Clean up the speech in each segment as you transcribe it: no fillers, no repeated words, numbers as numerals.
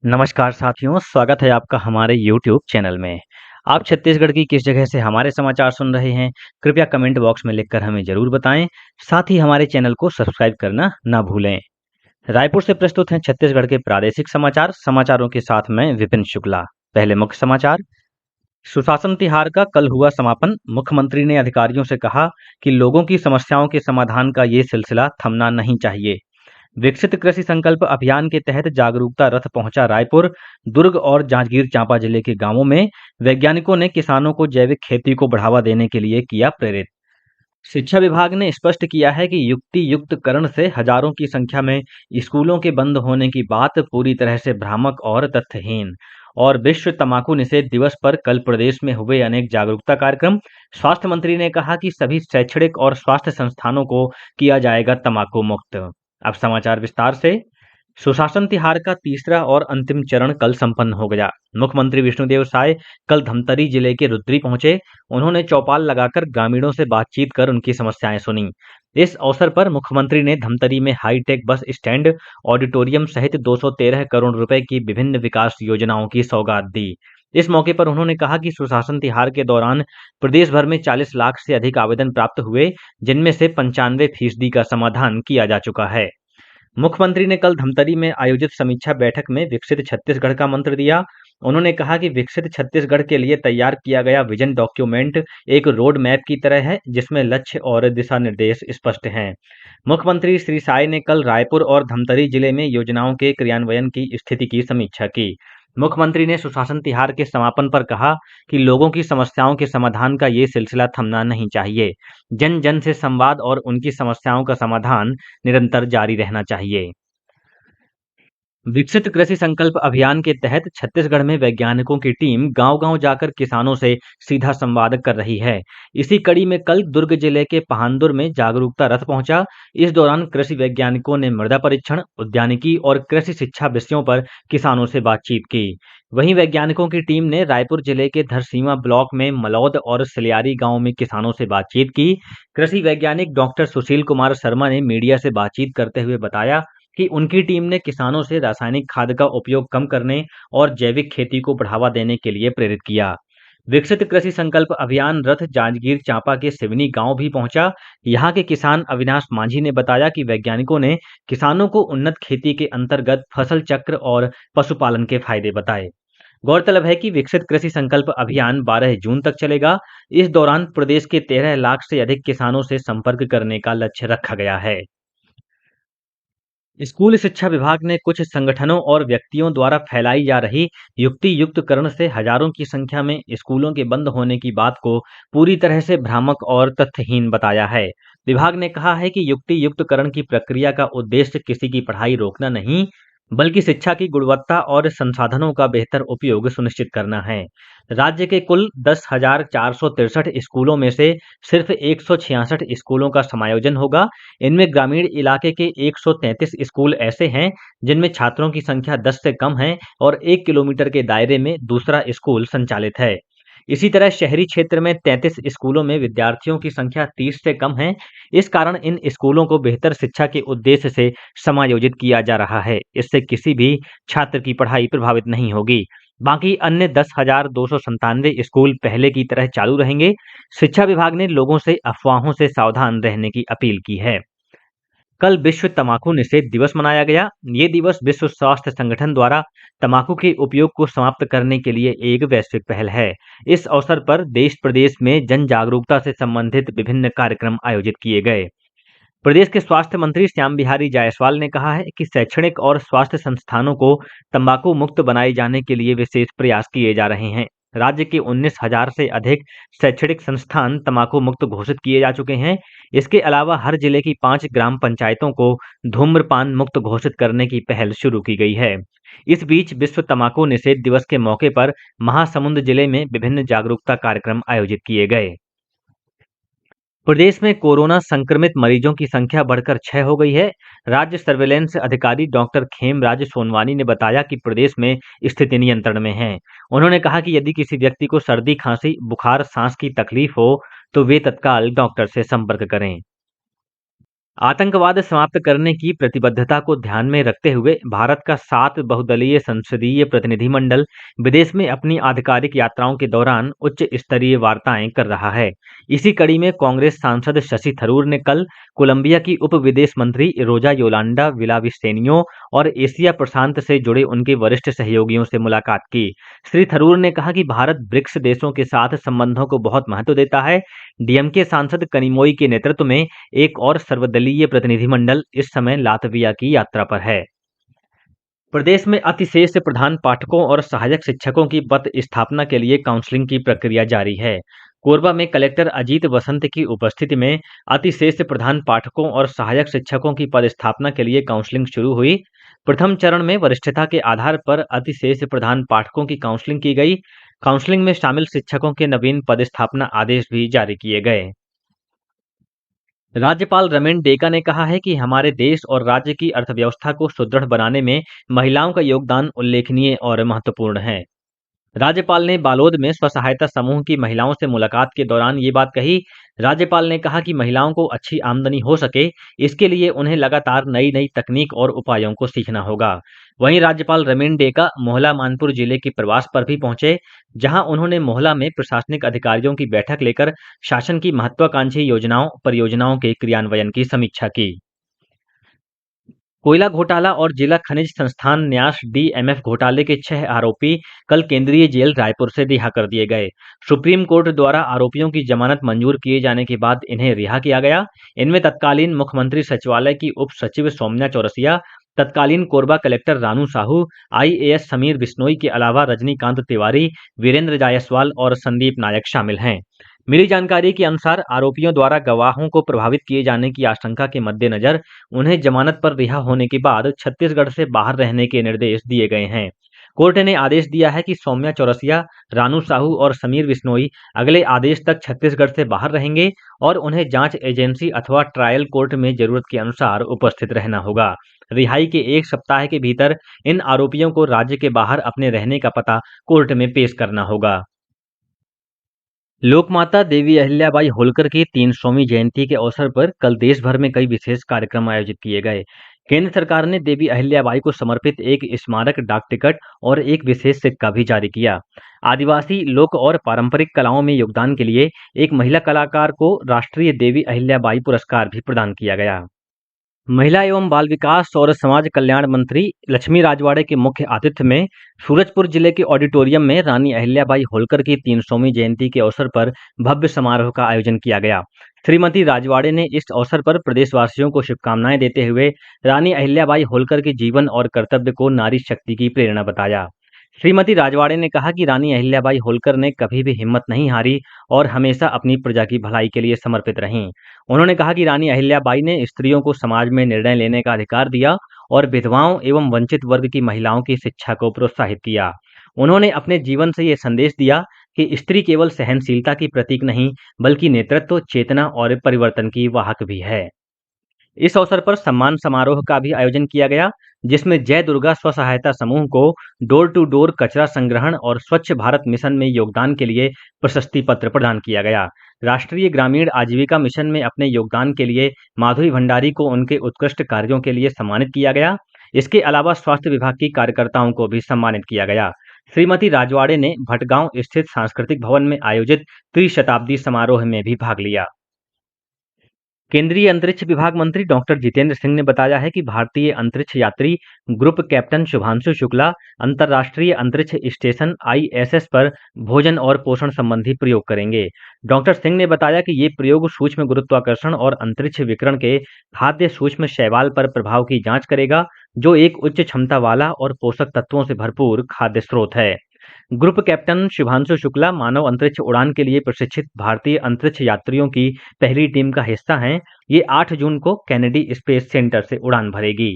नमस्कार साथियों, स्वागत है आपका हमारे YouTube चैनल में। आप छत्तीसगढ़ की किस जगह से हमारे समाचार सुन रहे हैं, कृपया कमेंट बॉक्स में लिखकर हमें ज़रूर बताएं। साथ ही हमारे चैनल को सब्सक्राइब करना ना भूलें। रायपुर से प्रस्तुत हैं छत्तीसगढ़ के प्रादेशिक समाचार। समाचारों के साथ मैं विपिन शुक्ला। पहले मुख्य समाचार। सुशासन तिहार का कल हुआ समापन। मुख्यमंत्री ने अधिकारियों से कहा कि लोगों की समस्याओं के समाधान का ये सिलसिला थमना नहीं चाहिए। विकसित कृषि संकल्प अभियान के तहत जागरूकता रथ पहुंचा रायपुर। दुर्ग और जांजगीर चांपा जिले के गांवों में वैज्ञानिकों ने किसानों को जैविक खेती को बढ़ावा देने के लिए किया प्रेरित। शिक्षा विभाग ने स्पष्ट किया है कि युक्ति युक्तकरण से हजारों की संख्या में स्कूलों के बंद होने की बात पूरी तरह से भ्रामक और तथ्यहीन। और विश्व तंबाकू निषेध दिवस पर कल प्रदेश में हुए अनेक जागरूकता कार्यक्रम। स्वास्थ्य मंत्री ने कहा कि सभी शैक्षणिक और स्वास्थ्य संस्थानों को किया जाएगा तंबाकू मुक्त। अब समाचार विस्तार से। सुशासन तिहार का तीसरा और अंतिम चरण कल संपन्न हो गया। मुख्यमंत्री विष्णुदेव साय कल धमतरी जिले के रुद्री पहुंचे। उन्होंने चौपाल लगाकर ग्रामीणों से बातचीत कर उनकी समस्याएं सुनी। इस अवसर पर मुख्यमंत्री ने धमतरी में हाईटेक बस स्टैंड, ऑडिटोरियम सहित 213 करोड़ रुपए की विभिन्न विकास योजनाओं की सौगात दी। इस मौके पर उन्होंने कहा कि सुशासन तिहार के दौरान प्रदेश भर में 40 लाख से अधिक आवेदन प्राप्त हुए, जिनमें से 95% का समाधान किया जा चुका है। मुख्यमंत्री ने कल धमतरी में आयोजित समीक्षा बैठक में विकसित छत्तीसगढ़ का मंत्र दिया। उन्होंने कहा कि विकसित छत्तीसगढ़ के लिए तैयार किया गया विजन डॉक्यूमेंट एक रोड मैप की तरह है, जिसमें लक्ष्य और दिशा निर्देश स्पष्ट हैं। मुख्यमंत्री श्री साय ने कल रायपुर और धमतरी जिले में योजनाओं के क्रियान्वयन की स्थिति की समीक्षा की। मुख्यमंत्री ने सुशासन तिहार के समापन पर कहा कि लोगों की समस्याओं के समाधान का ये सिलसिला थमना नहीं चाहिए। जन जन से संवाद और उनकी समस्याओं का समाधान निरंतर जारी रहना चाहिए। विकसित कृषि संकल्प अभियान के तहत छत्तीसगढ़ में वैज्ञानिकों की टीम गांव-गांव जाकर किसानों से सीधा संवाद कर रही है। इसी कड़ी में कल दुर्ग जिले के पहांदुर में जागरूकता रथ पहुंचा। इस दौरान कृषि वैज्ञानिकों ने मृदा परीक्षण, उद्यानिकी और कृषि शिक्षा विषयों पर किसानों से बातचीत की। वहीं वैज्ञानिकों की टीम ने रायपुर जिले के धरसींवा ब्लॉक में मलौद और सलियारी गांव में किसानों से बातचीत की। कृषि वैज्ञानिक डॉक्टर सुशील कुमार शर्मा ने मीडिया से बातचीत करते हुए बताया कि उनकी टीम ने किसानों से रासायनिक खाद का उपयोग कम करने और जैविक खेती को बढ़ावा देने के लिए प्रेरित किया। विकसित कृषि संकल्प अभियान रथ जांजगीर चांपा के सिवनी गांव भी पहुंचा। यहाँ के किसान अविनाश मांझी ने बताया कि वैज्ञानिकों ने किसानों को उन्नत खेती के अंतर्गत फसल चक्र और पशुपालन के फायदे बताए। गौरतलब है कि विकसित कृषि संकल्प अभियान 12 जून तक चलेगा। इस दौरान प्रदेश के 13 लाख से अधिक किसानों से संपर्क करने का लक्ष्य रखा गया है। स्कूल शिक्षा विभाग ने कुछ संगठनों और व्यक्तियों द्वारा फैलाई जा रही युक्ति युक्तकरण से हजारों की संख्या में स्कूलों के बंद होने की बात को पूरी तरह से भ्रामक और तथ्यहीन बताया है। विभाग ने कहा है कि युक्ति युक्तकरण की प्रक्रिया का उद्देश्य किसी की पढ़ाई रोकना नहीं, बल्कि शिक्षा की गुणवत्ता और संसाधनों का बेहतर उपयोग सुनिश्चित करना है। राज्य के कुल 10,463 स्कूलों में से सिर्फ 166 स्कूलों का समायोजन होगा। इनमें ग्रामीण इलाके के 133 स्कूल ऐसे हैं जिनमें छात्रों की संख्या 10 से कम है और 1 किलोमीटर के दायरे में दूसरा स्कूल संचालित है। इसी तरह शहरी क्षेत्र में 33 स्कूलों में विद्यार्थियों की संख्या 30 से कम है। इस कारण इन स्कूलों को बेहतर शिक्षा के उद्देश्य से समायोजित किया जा रहा है। इससे किसी भी छात्र की पढ़ाई प्रभावित नहीं होगी। बाकी अन्य 10,297 स्कूल पहले की तरह चालू रहेंगे। शिक्षा विभाग ने लोगों से अफवाहों से सावधान रहने की अपील की है। कल विश्व तम्बाकू निषेध दिवस मनाया गया। ये दिवस विश्व स्वास्थ्य संगठन द्वारा तम्बाकू के उपयोग को समाप्त करने के लिए एक वैश्विक पहल है। इस अवसर पर देश प्रदेश में जन जागरूकता से संबंधित विभिन्न कार्यक्रम आयोजित किए गए। प्रदेश के स्वास्थ्य मंत्री श्याम बिहारी जायसवाल ने कहा है कि शैक्षणिक और स्वास्थ्य संस्थानों को तंबाकू मुक्त बनाए जाने के लिए विशेष प्रयास किए जा रहे हैं। राज्य के 19,000 से अधिक शैक्षणिक संस्थान तंबाकू मुक्त घोषित किए जा चुके हैं। इसके अलावा हर जिले की 5 ग्राम पंचायतों को धूम्रपान मुक्त घोषित करने की पहल शुरू की गई है। इस बीच विश्व तंबाकू निषेध दिवस के मौके पर महासमुंद जिले में विभिन्न जागरूकता कार्यक्रम आयोजित किए गए। प्रदेश में कोरोना संक्रमित मरीजों की संख्या बढ़कर 6 हो गई है। राज्य सर्विलेंस अधिकारी डॉक्टर खेमराज सोनवानी ने बताया कि प्रदेश में स्थिति नियंत्रण में है। उन्होंने कहा कि यदि किसी व्यक्ति को सर्दी, खांसी, बुखार, सांस की तकलीफ हो तो वे तत्काल डॉक्टर से संपर्क करें। आतंकवाद समाप्त करने की प्रतिबद्धता को ध्यान में रखते हुए भारत का 7 बहुदलीय संसदीय प्रतिनिधिमंडल विदेश में अपनी आधिकारिक यात्राओं के दौरान उच्च स्तरीय वार्ताएं कर रहा है। इसी कड़ी में कांग्रेस सांसद शशि थरूर ने कल कोलंबिया की उप विदेश मंत्री रोजा योलांडा विलाविसेनियो और एशिया प्रशांत से जुड़े उनके वरिष्ठ सहयोगियों से मुलाकात की। श्री थरूर ने कहा कि भारत ब्रिक्स देशों के साथ संबंधों को बहुत महत्व देता है। डीएमके सांसद कनिमोई के नेतृत्व में एक और सर्वदलीय प्रतिनिधिमंडल इस समय लातविया की यात्रा पर है। प्रदेश में अतिशेष प्रधान पाठकों और सहायक शिक्षकों की पद स्थापना के लिए काउंसलिंग की प्रक्रिया जारी है। कोरबा में कलेक्टर अजीत वसंत की उपस्थिति में अतिशेष प्रधान पाठकों और सहायक शिक्षकों की पद स्थापना के लिए काउंसलिंग शुरू हुई। प्रथम चरण में वरिष्ठता के आधार पर अतिशेष प्रधान पाठकों की काउंसलिंग की गई। काउंसलिंग में शामिल शिक्षकों के नवीन पदस्थापना आदेश भी जारी किए गए। राज्यपाल रमेन डेका ने कहा है कि हमारे देश और राज्य की अर्थव्यवस्था को सुदृढ़ बनाने में महिलाओं का योगदान उल्लेखनीय और महत्वपूर्ण है। राज्यपाल ने बालोद में स्व सहायता समूह की महिलाओं से मुलाकात के दौरान ये बात कही। राज्यपाल ने कहा कि महिलाओं को अच्छी आमदनी हो सके, इसके लिए उन्हें लगातार नई नई तकनीक और उपायों को सीखना होगा। वहीं राज्यपाल रमेन डेका मोहला मानपुर जिले के प्रवास पर भी पहुंचे, जहां उन्होंने मोहला में प्रशासनिक अधिकारियों की बैठक लेकर शासन की महत्वाकांक्षी योजनाओं परियोजनाओं के क्रियान्वयन की समीक्षा की। कोयला घोटाला और जिला खनिज संस्थान न्यास डीएमएफ घोटाले के 6 आरोपी कल केंद्रीय जेल रायपुर से रिहा कर दिए गए। सुप्रीम कोर्ट द्वारा आरोपियों की जमानत मंजूर किए जाने के बाद इन्हें रिहा किया गया। इनमें तत्कालीन मुख्यमंत्री सचिवालय की उप सचिव सौम्या चौरसिया, तत्कालीन कोरबा कलेक्टर रानू साहू, आईएएस समीर बिश्नोई के अलावा रजनीकांत तिवारी, वीरेंद्र जायसवाल और संदीप नायक शामिल हैं। मिली जानकारी के अनुसार आरोपियों द्वारा गवाहों को प्रभावित किए जाने की आशंका के मद्देनजर उन्हें जमानत पर रिहा होने के बाद छत्तीसगढ़ से बाहर रहने के निर्देश दिए गए हैं। कोर्ट ने आदेश दिया है कि सौम्या चौरसिया, रानू साहू और समीर बिश्नोई अगले आदेश तक छत्तीसगढ़ से बाहर रहेंगे और उन्हें जांच एजेंसी अथवा ट्रायल कोर्ट में जरूरत के अनुसार उपस्थित रहना होगा। रिहाई के 1 सप्ताह के भीतर इन आरोपियों को राज्य के बाहर अपने रहने का पता कोर्ट में पेश करना होगा। लोकमाता देवी अहिल्याबाई होलकर की 300वीं जयंती के अवसर पर कल देश भर में कई विशेष कार्यक्रम आयोजित किए गए। केंद्र सरकार ने देवी अहिल्याबाई को समर्पित एक स्मारक डाक टिकट और एक विशेष सिक्का भी जारी किया। आदिवासी लोक और पारंपरिक कलाओं में योगदान के लिए एक महिला कलाकार को राष्ट्रीय देवी अहिल्याबाई पुरस्कार भी प्रदान किया गया। महिला एवं बाल विकास और समाज कल्याण मंत्री लक्ष्मी राजवाड़े के मुख्य आतिथ्य में सूरजपुर जिले के ऑडिटोरियम में रानी अहिल्याबाई होलकर की 300वीं जयंती के अवसर पर भव्य समारोह का आयोजन किया गया। श्रीमती राजवाड़े ने इस अवसर पर प्रदेशवासियों को शुभकामनाएं देते हुए रानी अहिल्याबाई होलकर के जीवन और कर्तव्य को नारी शक्ति की प्रेरणा बताया। श्रीमती राजवाड़े ने कहा कि रानी अहिल्याबाई होलकर ने कभी भी हिम्मत नहीं हारी और हमेशा अपनी प्रजा की भलाई के लिए समर्पित रहीं। उन्होंने कहा कि रानी अहिल्याबाई ने स्त्रियों को समाज में निर्णय लेने का अधिकार दिया और विधवाओं एवं वंचित वर्ग की महिलाओं की शिक्षा को प्रोत्साहित किया। उन्होंने अपने जीवन से ये संदेश दिया कि स्त्री केवल सहनशीलता की प्रतीक नहीं, बल्कि नेतृत्व, चेतना और परिवर्तन की वाहक भी है। इस अवसर पर सम्मान समारोह का भी आयोजन किया गया, जिसमें जय दुर्गा स्व सहायता समूह को डोर टू डोर कचरा संग्रहण और स्वच्छ भारत मिशन में योगदान के लिए प्रशस्ति पत्र प्रदान किया गया। राष्ट्रीय ग्रामीण आजीविका मिशन में अपने योगदान के लिए माधुरी भंडारी को उनके उत्कृष्ट कार्यों के लिए सम्मानित किया गया। इसके अलावा स्वास्थ्य विभाग की कार्यकर्ताओं को भी सम्मानित किया गया। श्रीमती राजवाड़े ने भटगांव स्थित सांस्कृतिक भवन में आयोजित त्रिशताब्दी समारोह में भी भाग लिया। केंद्रीय अंतरिक्ष विभाग मंत्री डॉक्टर जितेंद्र सिंह ने बताया है कि भारतीय अंतरिक्ष यात्री ग्रुप कैप्टन शुभांशु शुक्ला अंतर्राष्ट्रीय अंतरिक्ष स्टेशन आईएसएस पर भोजन और पोषण संबंधी प्रयोग करेंगे। डॉक्टर सिंह ने बताया कि ये प्रयोग सूक्ष्म गुरुत्वाकर्षण और अंतरिक्ष विकिरण के खाद्य सूक्ष्म शैवाल पर प्रभाव की जांच करेगा, जो एक उच्च क्षमता वाला और पोषक तत्वों से भरपूर खाद्य स्रोत है। ग्रुप कैप्टन शुभांशु शुक्ला मानव अंतरिक्ष उड़ान के लिए प्रशिक्षित भारतीय अंतरिक्ष यात्रियों की पहली टीम का हिस्सा हैं। ये 8 जून को कैनेडी स्पेस सेंटर से उड़ान भरेगी।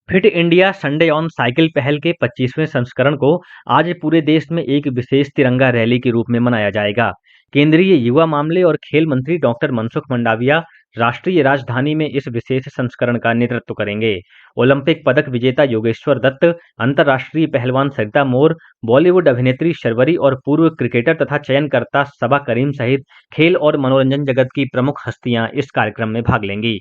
Fit India Sunday on cycle पहल के 25वें संस्करण को आज पूरे देश में एक विशेष तिरंगा रैली के रूप में मनाया जाएगा। केंद्रीय युवा मामले और खेल मंत्री डॉक्टर मनसुख मंडाविया राष्ट्रीय राजधानी में इस विशेष संस्करण का नेतृत्व करेंगे। ओलंपिक पदक विजेता योगेश्वर दत्त, अंतर्राष्ट्रीय पहलवान सरिता मोर, बॉलीवुड अभिनेत्री शर्वरी और पूर्व क्रिकेटर तथा चयनकर्ता सबा करीम सहित खेल और मनोरंजन जगत की प्रमुख हस्तियां इस कार्यक्रम में भाग लेंगी।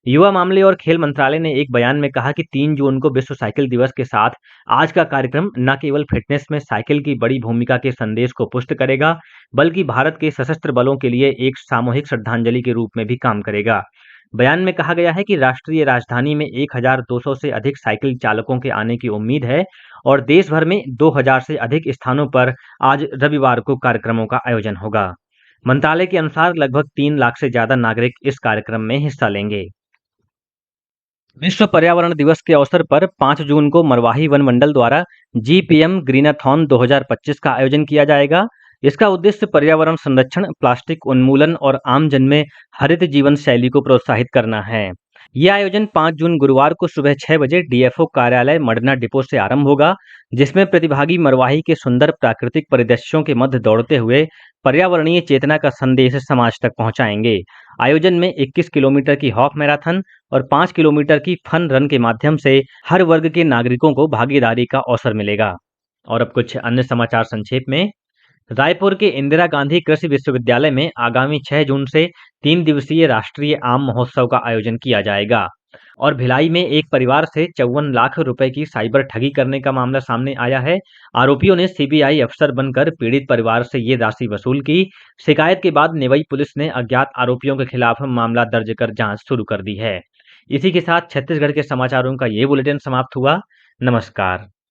युवा मामले और खेल मंत्रालय ने एक बयान में कहा कि 3 जून को विश्व साइकिल दिवस के साथ आज का कार्यक्रम न केवल फिटनेस में साइकिल की बड़ी भूमिका के संदेश को पुष्ट करेगा, बल्कि भारत के सशस्त्र बलों के लिए एक सामूहिक श्रद्धांजलि के रूप में भी काम करेगा। बयान में कहा गया है कि राष्ट्रीय राजधानी में 1200 से अधिक साइकिल चालकों के आने की उम्मीद है और देश भर में 2000 से अधिक स्थानों पर आज रविवार को कार्यक्रमों का आयोजन होगा। मंत्रालय के अनुसार लगभग 3 लाख से ज्यादा नागरिक इस कार्यक्रम में हिस्सा लेंगे। विश्व पर्यावरण दिवस के अवसर पर 5 जून को मरवाही वन मंडल द्वारा जीपीएम ग्रीनाथॉन 2025 का आयोजन किया जाएगा। इसका उद्देश्य पर्यावरण संरक्षण, प्लास्टिक उन्मूलन और आम जन में हरित जीवन शैली को प्रोत्साहित करना है। यह आयोजन 5 जून गुरुवार को सुबह 6 बजे डीएफओ कार्यालय मडना डिपो से आरंभ होगा, जिसमें प्रतिभागी मरवाही के सुंदर प्राकृतिक परिदृश्यों के मध्य दौड़ते हुए पर्यावरणीय चेतना का संदेश समाज तक पहुंचाएंगे। आयोजन में 21 किलोमीटर की हाफ मैराथन और 5 किलोमीटर की फन रन के माध्यम से हर वर्ग के नागरिकों को भागीदारी का अवसर मिलेगा। और अब कुछ अन्य समाचार संक्षेप में। रायपुर के इंदिरा गांधी कृषि विश्वविद्यालय में आगामी 6 जून से 3 दिवसीय राष्ट्रीय आम महोत्सव का आयोजन किया जाएगा। और भिलाई में एक परिवार से 54 लाख रुपए की साइबर ठगी करने का मामला सामने आया है। आरोपियों ने सीबीआई अफसर बनकर पीड़ित परिवार से ये राशि वसूल की। शिकायत के बाद नेवई पुलिस ने अज्ञात आरोपियों के खिलाफ मामला दर्ज कर जांच शुरू कर दी है। इसी के साथ छत्तीसगढ़ के समाचारों का ये बुलेटिन समाप्त हुआ। नमस्कार।